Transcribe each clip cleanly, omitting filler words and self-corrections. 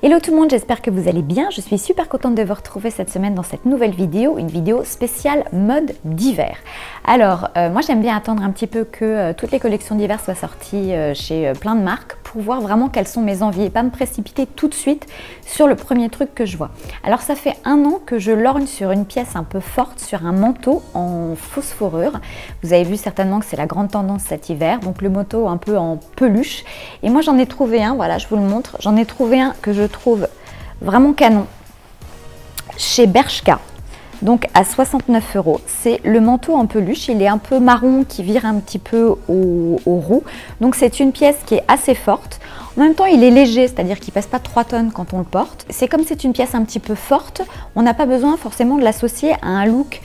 Hello tout le monde, j'espère que vous allez bien. Je suis super contente de vous retrouver cette semaine dans cette nouvelle vidéo, une vidéo spéciale mode d'hiver. Alors, moi j'aime bien attendre un petit peu que toutes les collections d'hiver soient sorties chez plein de marques pour voir vraiment quelles sont mes envies et pas me précipiter tout de suite sur le premier truc que je vois. Alors ça fait 1 an que je lorgne sur une pièce un peu forte, sur un manteau en fausse fourrure. Vous avez vu certainement que c'est la grande tendance cet hiver, donc le manteau un peu en peluche. Et moi j'en ai trouvé un, voilà je vous le montre, j'en ai trouvé un que je trouve vraiment canon chez Bershka. Donc à 69 €. C'est le manteau en peluche, il est un peu marron qui vire un petit peu au roux. Donc c'est une pièce qui est assez forte. En même temps il est léger, c'est-à-dire qu'il ne pèse pas 3 tonnes quand on le porte. C'est comme c'est une pièce un petit peu forte, on n'a pas besoin forcément de l'associer à un look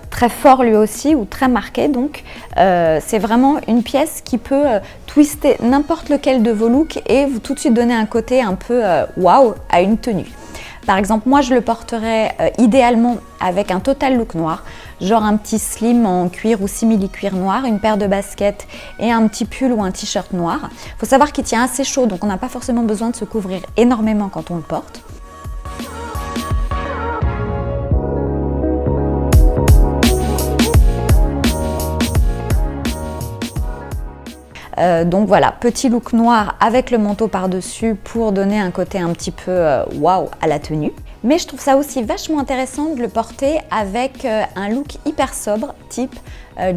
très fort lui aussi ou très marqué. Donc c'est vraiment une pièce qui peut twister n'importe lequel de vos looks et vous tout de suite donner un côté un peu waouh à une tenue. Par exemple, moi je le porterais idéalement avec un total look noir, genre un petit slim en cuir ou simili-cuir noir, une paire de baskets et un petit pull ou un t-shirt noir. Il faut savoir qu'il tient assez chaud, donc on n'a pas forcément besoin de se couvrir énormément quand on le porte. Donc voilà, petit look noir avec le manteau par-dessus pour donner un côté un petit peu waouh à la tenue. Mais je trouve ça aussi vachement intéressant de le porter avec un look hyper sobre, type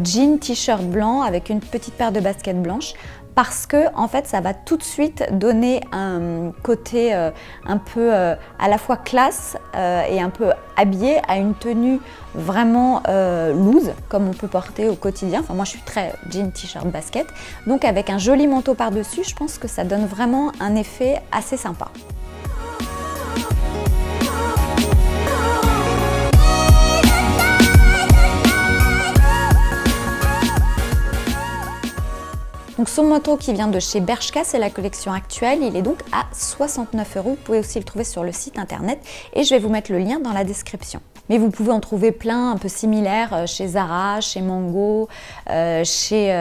jean, t-shirt blanc avec une petite paire de baskets blanches. Parce que en fait ça va tout de suite donner un côté un peu à la fois classe et un peu habillé à une tenue vraiment loose comme on peut porter au quotidien. Enfin moi je suis très jean, t-shirt, basket, donc avec un joli manteau par dessus je pense que ça donne vraiment un effet assez sympa. Donc son manteau qui vient de chez Bershka, c'est la collection actuelle, il est donc à 69 €. Vous pouvez aussi le trouver sur le site internet et je vais vous mettre le lien dans la description. Mais vous pouvez en trouver plein un peu similaires chez Zara, chez Mango, chez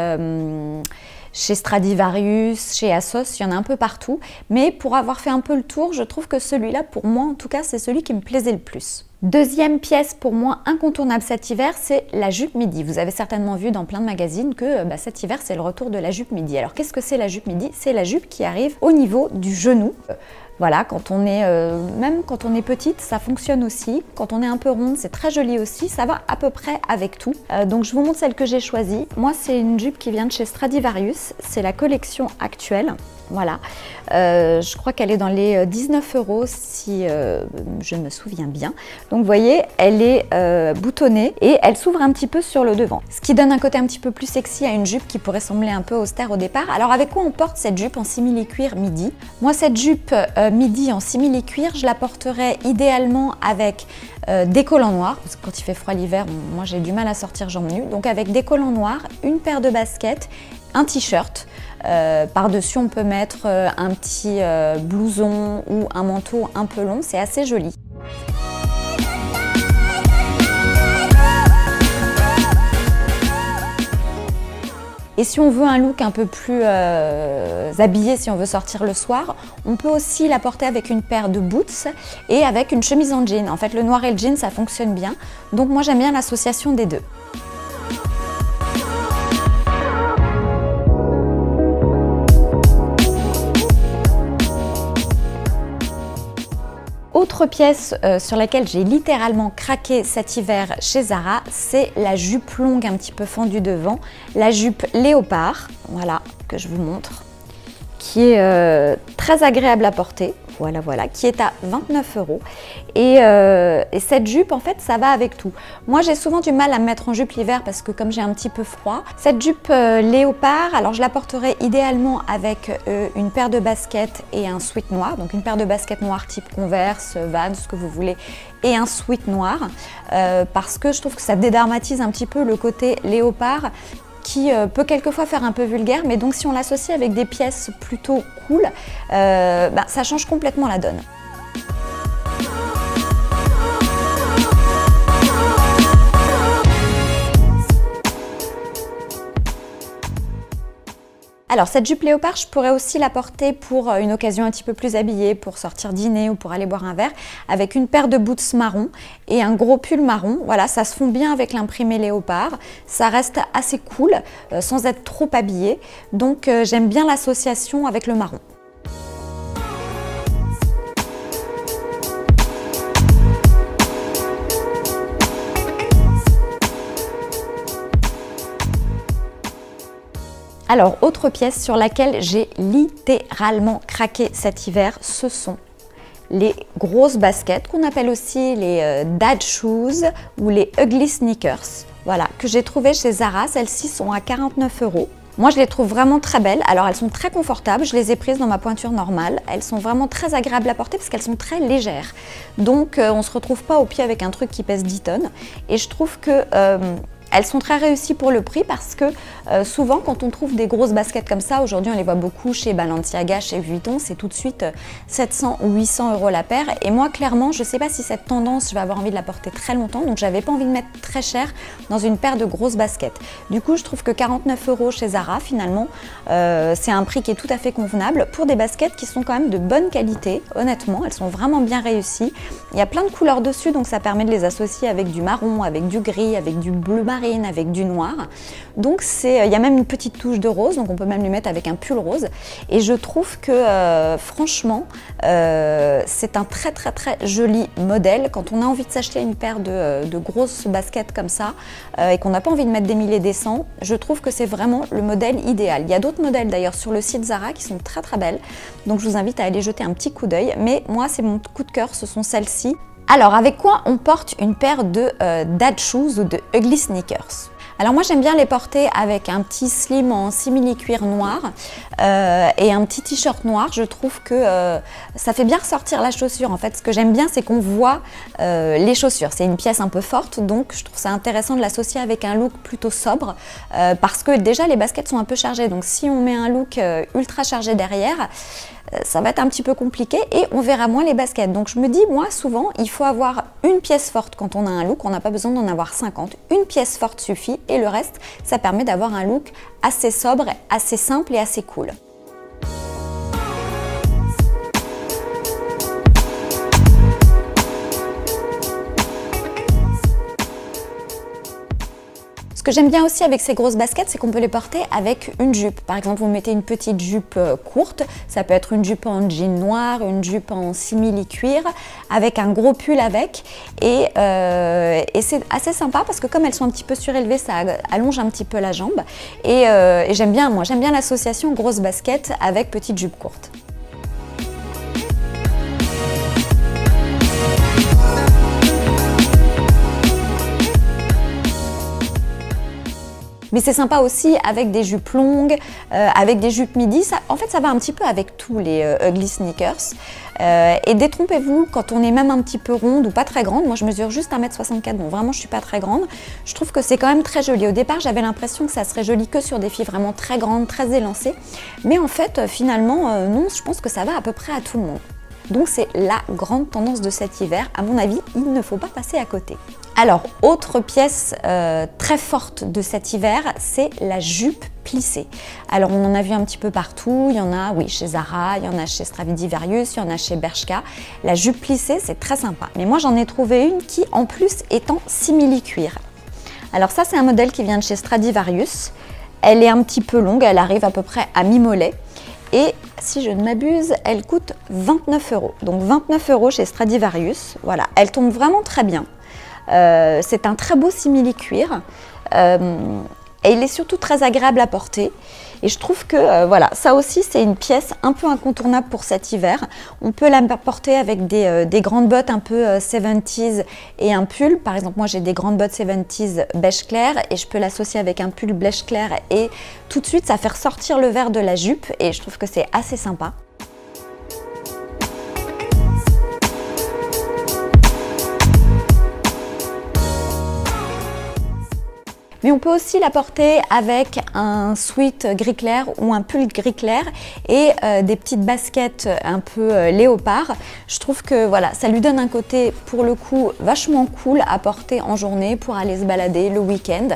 Stradivarius, chez ASOS, il y en a un peu partout. Mais pour avoir fait un peu le tour, je trouve que celui-là, pour moi en tout cas, c'est celui qui me plaisait le plus. Deuxième pièce pour moi incontournable cet hiver, c'est la jupe midi. Vous avez certainement vu dans plein de magazines que cet hiver c'est le retour de la jupe midi. Alors qu'est-ce que c'est la jupe midi? C'est la jupe qui arrive au niveau du genou. Voilà, quand on est, même quand on est petite, ça fonctionne aussi. Quand on est un peu ronde, c'est très joli aussi. Ça va à peu près avec tout. Donc je vous montre celle que j'ai choisie. Moi, c'est une jupe qui vient de chez Stradivarius. C'est la collection actuelle. Voilà, je crois qu'elle est dans les 19 € si je me souviens bien. Donc vous voyez, elle est boutonnée et elle s'ouvre un petit peu sur le devant. Ce qui donne un côté un petit peu plus sexy à une jupe qui pourrait sembler un peu austère au départ. Alors avec quoi on porte cette jupe en simili-cuir midi? Moi cette jupe midi en simili-cuir, je la porterais idéalement avec des collants noirs, parce que quand il fait froid l'hiver, moi j'ai du mal à sortir jambes nues. Donc avec des collants noirs, une paire de baskets, un t-shirt. Par-dessus on peut mettre un petit blouson ou un manteau un peu long, c'est assez joli. Et si on veut un look un peu plus habillé, si on veut sortir le soir, on peut aussi la porter avec une paire de boots et avec une chemise en jean. En fait le noir et le jean ça fonctionne bien, donc moi j'aime bien l'association des deux. Autre pièce sur laquelle j'ai littéralement craqué cet hiver chez Zara, c'est la jupe longue un petit peu fendue devant, la jupe léopard, voilà, que je vous montre, qui est très agréable à porter, voilà, qui est à 29 €. Et cette jupe, en fait, ça va avec tout. Moi, j'ai souvent du mal à me mettre en jupe l'hiver parce que comme j'ai un petit peu froid. Cette jupe léopard, alors je la porterai idéalement avec une paire de baskets et un sweat noir. Donc une paire de baskets noires type Converse, Vans, ce que vous voulez, et un sweat noir. Parce que je trouve que ça dédramatise un petit peu le côté léopard qui peut quelquefois faire un peu vulgaire, mais donc si on l'associe avec des pièces plutôt cool, ça change complètement la donne. Alors cette jupe léopard, je pourrais aussi la porter pour une occasion un petit peu plus habillée, pour sortir dîner ou pour aller boire un verre, avec une paire de boots marron et un gros pull marron. Voilà, ça se fond bien avec l'imprimé léopard, ça reste assez cool sans être trop habillé, donc j'aime bien l'association avec le marron. Alors, autre pièce sur laquelle j'ai littéralement craqué cet hiver, ce sont les grosses baskets qu'on appelle aussi les dad shoes ou les ugly sneakers. Voilà, que j'ai trouvé chez Zara. Celles-ci sont à 49 €. Moi, je les trouve vraiment très belles. Alors, elles sont très confortables. Je les ai prises dans ma pointure normale. Elles sont vraiment très agréables à porter parce qu'elles sont très légères. Donc, on ne se retrouve pas au pied avec un truc qui pèse 10 tonnes. Et je trouve que elles sont très réussies pour le prix parce que souvent quand on trouve des grosses baskets comme ça, aujourd'hui on les voit beaucoup chez Balenciaga, chez Vuitton, c'est tout de suite 700 ou 800 € la paire. Et moi clairement, je ne sais pas si cette tendance, je vais avoir envie de la porter très longtemps, donc j'avais pas envie de mettre très cher dans une paire de grosses baskets. Du coup, je trouve que 49 € chez Zara, finalement, c'est un prix qui est tout à fait convenable pour des baskets qui sont quand même de bonne qualité. Honnêtement, elles sont vraiment bien réussies. Il y a plein de couleurs dessus, donc ça permet de les associer avec du marron, avec du gris, avec du bleu marine, avec du noir. Donc il y a même une petite touche de rose, donc on peut même lui mettre avec un pull rose. Et je trouve que franchement, c'est un très joli modèle. Quand on a envie de s'acheter une paire de grosses baskets comme ça et qu'on n'a pas envie de mettre des milliers des cents, je trouve que c'est vraiment le modèle idéal. Il y a d'autres modèles d'ailleurs sur le site Zara qui sont très belles. Donc je vous invite à aller jeter un petit coup d'œil. Mais moi, c'est mon coup de cœur, ce sont celles-ci. Alors, avec quoi on porte une paire de dad shoes ou de ugly sneakers? Alors moi j'aime bien les porter avec un petit slim en simili-cuir noir et un petit t-shirt noir. Je trouve que ça fait bien ressortir la chaussure. En fait, ce que j'aime bien, c'est qu'on voit les chaussures. C'est une pièce un peu forte, donc je trouve ça intéressant de l'associer avec un look plutôt sobre parce que déjà les baskets sont un peu chargées. Donc si on met un look ultra chargé derrière, ça va être un petit peu compliqué et on verra moins les baskets. Donc je me dis, moi souvent, il faut avoir une pièce forte quand on a un look. On n'a pas besoin d'en avoir 50. Une pièce forte suffit et le reste, ça permet d'avoir un look assez sobre, assez simple et assez cool. Ce que j'aime bien aussi avec ces grosses baskets, c'est qu'on peut les porter avec une jupe. Par exemple, vous mettez une petite jupe courte, ça peut être une jupe en jean noir, une jupe en simili-cuir, avec un gros pull avec. Et c'est assez sympa parce que comme elles sont un petit peu surélevées, ça allonge un petit peu la jambe. Et j'aime bien, moi, j'aime bien l'association grosse basket avec petite jupe courte. Mais c'est sympa aussi avec des jupes longues, avec des jupes midi. En fait, ça va un petit peu avec tous les ugly sneakers. Et détrompez-vous, quand on est même un petit peu ronde ou pas très grande, moi je mesure juste 1,64 m, donc vraiment je suis pas très grande, je trouve que c'est quand même très joli. Au départ, j'avais l'impression que ça serait joli que sur des filles vraiment très grandes, très élancées. Mais en fait, finalement, non, je pense que ça va à peu près à tout le monde. Donc c'est la grande tendance de cet hiver. À mon avis, il ne faut pas passer à côté. Alors, autre pièce très forte de cet hiver, c'est la jupe plissée. Alors, on en a vu un petit peu partout. Il y en a, oui, chez Zara, il y en a chez Stradivarius, il y en a chez Bershka. La jupe plissée, c'est très sympa. Mais moi, j'en ai trouvé une qui, en plus, est en simili-cuir. Alors ça, c'est un modèle qui vient de chez Stradivarius. Elle est un petit peu longue, elle arrive à peu près à mi-mollet. Et si je ne m'abuse, elle coûte 29 €. Donc 29 € chez Stradivarius. Voilà, elle tombe vraiment très bien. C'est un très beau simili-cuir. Et il est surtout très agréable à porter. Et je trouve que voilà, ça aussi c'est une pièce un peu incontournable pour cet hiver. On peut la porter avec des grandes bottes un peu 70s et un pull. Par exemple, moi j'ai des grandes bottes 70s beige clair et je peux l'associer avec un pull beige clair et tout de suite ça fait ressortir le vert de la jupe et je trouve que c'est assez sympa. Mais on peut aussi la porter avec un sweat gris clair ou un pull gris clair et des petites baskets un peu léopard. Je trouve que voilà, ça lui donne un côté pour le coup vachement cool à porter en journée pour aller se balader le week-end.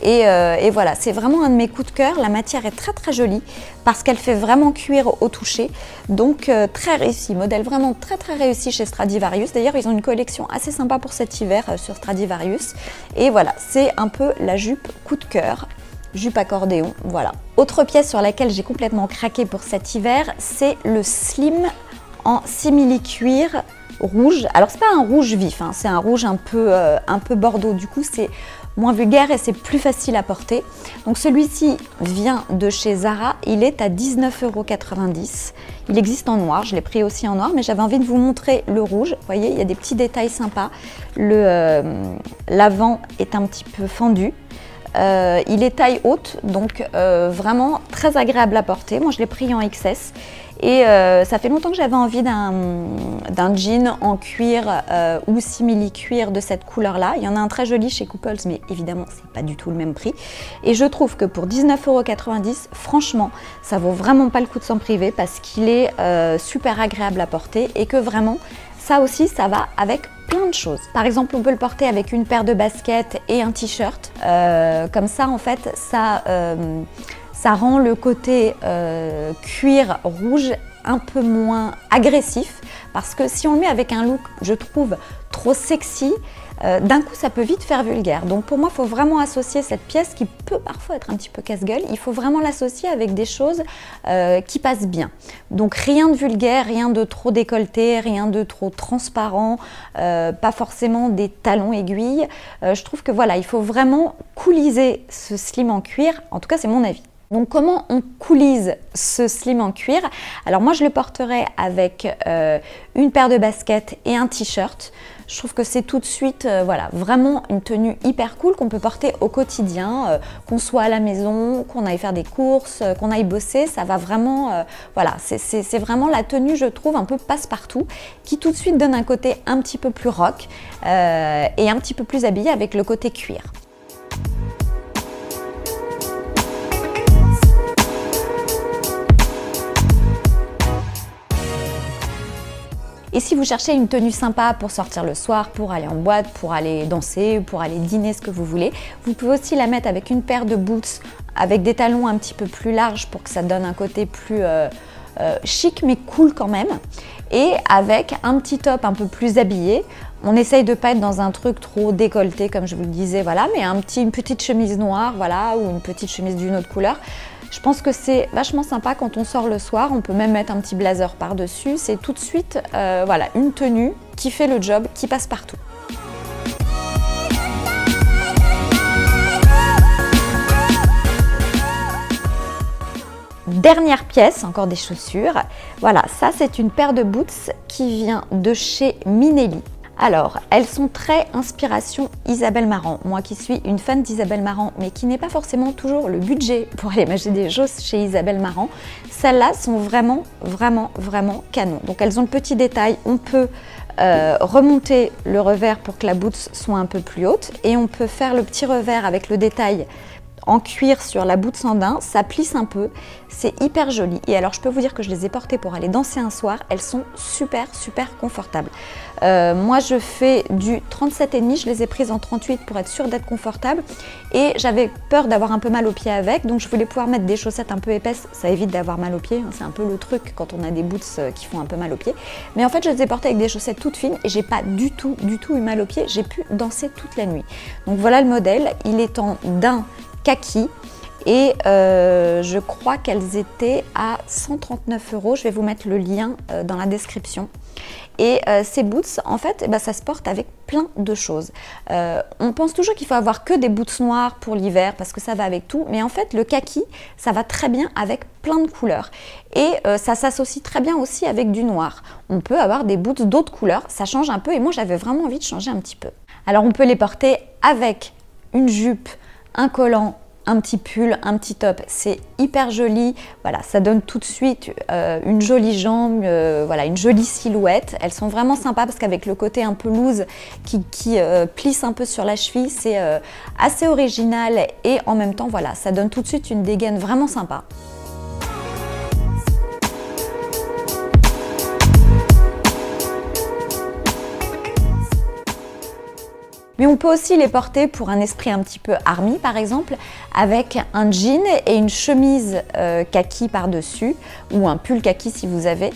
Et voilà, c'est vraiment un de mes coups de cœur. La matière est très très jolie parce qu'elle fait vraiment cuir au toucher. Donc très réussi, modèle vraiment très très réussi chez Stradivarius. D'ailleurs, ils ont une collection assez sympa pour cet hiver sur Stradivarius. Et voilà, c'est un peu la jupe coup de cœur. Jupe accordéon, voilà. Autre pièce sur laquelle j'ai complètement craqué pour cet hiver, c'est le slim en simili-cuir rouge. Alors c'est pas un rouge vif, hein, c'est un rouge un peu bordeaux, du coup c'est moins vulgaire et c'est plus facile à porter. Donc celui-ci vient de chez Zara, il est à 19,90 €. Il existe en noir, je l'ai pris aussi en noir, mais j'avais envie de vous montrer le rouge. Vous voyez, il y a des petits détails sympas. L'avant est un petit peu fendu. Il est taille haute, donc vraiment très agréable à porter. Moi je l'ai pris en XS et ça fait longtemps que j'avais envie d'un jean en cuir ou simili-cuir de cette couleur-là. Il y en a un très joli chez Couples, mais évidemment c'est pas du tout le même prix. Et je trouve que pour 19,90 €, franchement, ça vaut vraiment pas le coup de s'en priver parce qu'il est super agréable à porter et que vraiment, ça aussi, ça va avec plein de choses. Par exemple, on peut le porter avec une paire de baskets et un t-shirt. Comme ça, en fait, ça rend le côté cuir rouge un peu moins agressif. Parce que si on le met avec un look, je trouve, trop sexy, d'un coup, ça peut vite faire vulgaire. Donc pour moi, il faut vraiment associer cette pièce qui peut parfois être un petit peu casse-gueule. Il faut vraiment l'associer avec des choses qui passent bien. Donc rien de vulgaire, rien de trop décolleté, rien de trop transparent, pas forcément des talons aiguilles. Je trouve que voilà, il faut vraiment cooliser ce slim en cuir. En tout cas, c'est mon avis. Donc comment on coolise ce slim en cuir? Alors moi je le porterai avec une paire de baskets et un t-shirt. Je trouve que c'est tout de suite voilà, vraiment une tenue hyper cool qu'on peut porter au quotidien, qu'on soit à la maison, qu'on aille faire des courses, qu'on aille bosser, ça va vraiment, voilà, c'est vraiment la tenue je trouve un peu passe-partout qui tout de suite donne un côté un petit peu plus rock et un petit peu plus habillé avec le côté cuir. Et si vous cherchez une tenue sympa pour sortir le soir, pour aller en boîte, pour aller danser, pour aller dîner, ce que vous voulez, vous pouvez aussi la mettre avec une paire de boots avec des talons un petit peu plus larges pour que ça donne un côté plus chic mais cool quand même. Et avec un petit top un peu plus habillé. On essaye de ne pas être dans un truc trop décolleté comme je vous le disais, voilà, mais une petite chemise noire, voilà, ou une petite chemise d'une autre couleur. Je pense que c'est vachement sympa quand on sort le soir, on peut même mettre un petit blazer par-dessus, c'est tout de suite voilà, une tenue qui fait le job, qui passe partout. Dernière pièce, encore des chaussures. Voilà, ça c'est une paire de boots qui vient de chez Minelli. Alors, elles sont très inspiration Isabelle Marant. Moi qui suis une fan d'Isabelle Marant, mais qui n'ai pas forcément toujours le budget pour aller m'acheter des choses chez Isabelle Marant, celles-là sont vraiment, vraiment, vraiment canon. Donc elles ont le petit détail, on peut remonter le revers pour que la boot soit un peu plus haute et on peut faire le petit revers avec le détail en cuir sur la bout de sandin, ça plisse un peu, c'est hyper joli. Et alors je peux vous dire que je les ai portées pour aller danser un soir, elles sont super super confortables. Moi je fais du 37,5, je les ai prises en 38 pour être sûre d'être confortable et j'avais peur d'avoir un peu mal aux pieds avec, donc je voulais pouvoir mettre des chaussettes un peu épaisses, ça évite d'avoir mal aux pieds, c'est un peu le truc quand on a des boots qui font un peu mal aux pieds. Mais en fait je les ai portées avec des chaussettes toutes fines et j'ai pas du tout eu mal aux pieds, j'ai pu danser toute la nuit. Donc voilà le modèle, il est en daim kaki et je crois qu'elles étaient à 139 €. Je vais vous mettre le lien dans la description. Et ces boots, en fait, ça se porte avec plein de choses. On pense toujours qu'il faut avoir que des boots noirs pour l'hiver parce que ça va avec tout, mais en fait le kaki, ça va très bien avec plein de couleurs. Et ça s'associe très bien aussi avec du noir. On peut avoir des boots d'autres couleurs, ça change un peu et moi j'avais vraiment envie de changer un petit peu. Alors on peut les porter avec une jupe, un collant, un petit pull, un petit top, c'est hyper joli, voilà, ça donne tout de suite une jolie jambe, voilà, une jolie silhouette. Elles sont vraiment sympas parce qu'avec le côté un peu loose qui plisse un peu sur la cheville, c'est assez original et en même temps, voilà, ça donne tout de suite une dégaine vraiment sympa. Mais on peut aussi les porter pour un esprit un petit peu army par exemple, avec un jean et une chemise kaki par-dessus, ou un pull kaki si vous avez.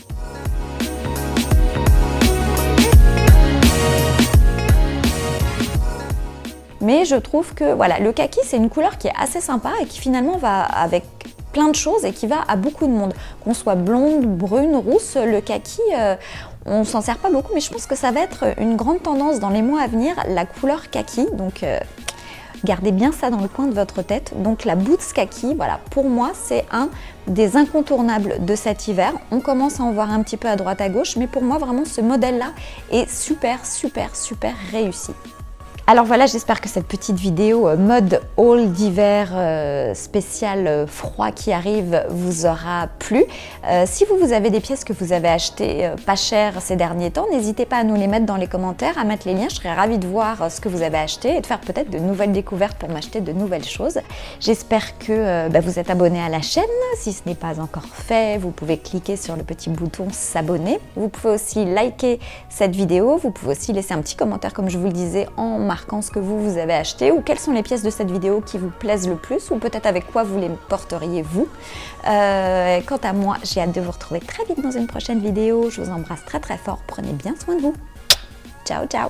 Mais je trouve que voilà, le kaki c'est une couleur qui est assez sympa et qui finalement va avec plein de choses et qui va à beaucoup de monde. Qu'on soit blonde, brune, rousse, le kaki, on s'en sert pas beaucoup, mais je pense que ça va être une grande tendance dans les mois à venir, la couleur kaki. Donc gardez bien ça dans le coin de votre tête. Donc la boots kaki, voilà, pour moi c'est un des incontournables de cet hiver. On commence à en voir un petit peu à droite à gauche, mais pour moi vraiment ce modèle-là est super réussi. Alors voilà, j'espère que cette petite vidéo mode haul d'hiver spécial froid qui arrive vous aura plu. Si vous avez des pièces que vous avez achetées pas chères ces derniers temps, n'hésitez pas à nous les mettre dans les commentaires, à mettre les liens. Je serais ravie de voir ce que vous avez acheté et de faire peut-être de nouvelles découvertes pour m'acheter de nouvelles choses. J'espère que vous êtes abonné à la chaîne. Si ce n'est pas encore fait, vous pouvez cliquer sur le petit bouton s'abonner. Vous pouvez aussi liker cette vidéo. Vous pouvez aussi laisser un petit commentaire comme je vous le disais en marquant ce que vous avez acheté ou quelles sont les pièces de cette vidéo qui vous plaisent le plus ou peut-être avec quoi vous les porteriez vous. Quant à moi, j'ai hâte de vous retrouver très vite dans une prochaine vidéo. Je vous embrasse très fort. Prenez bien soin de vous. Ciao, ciao.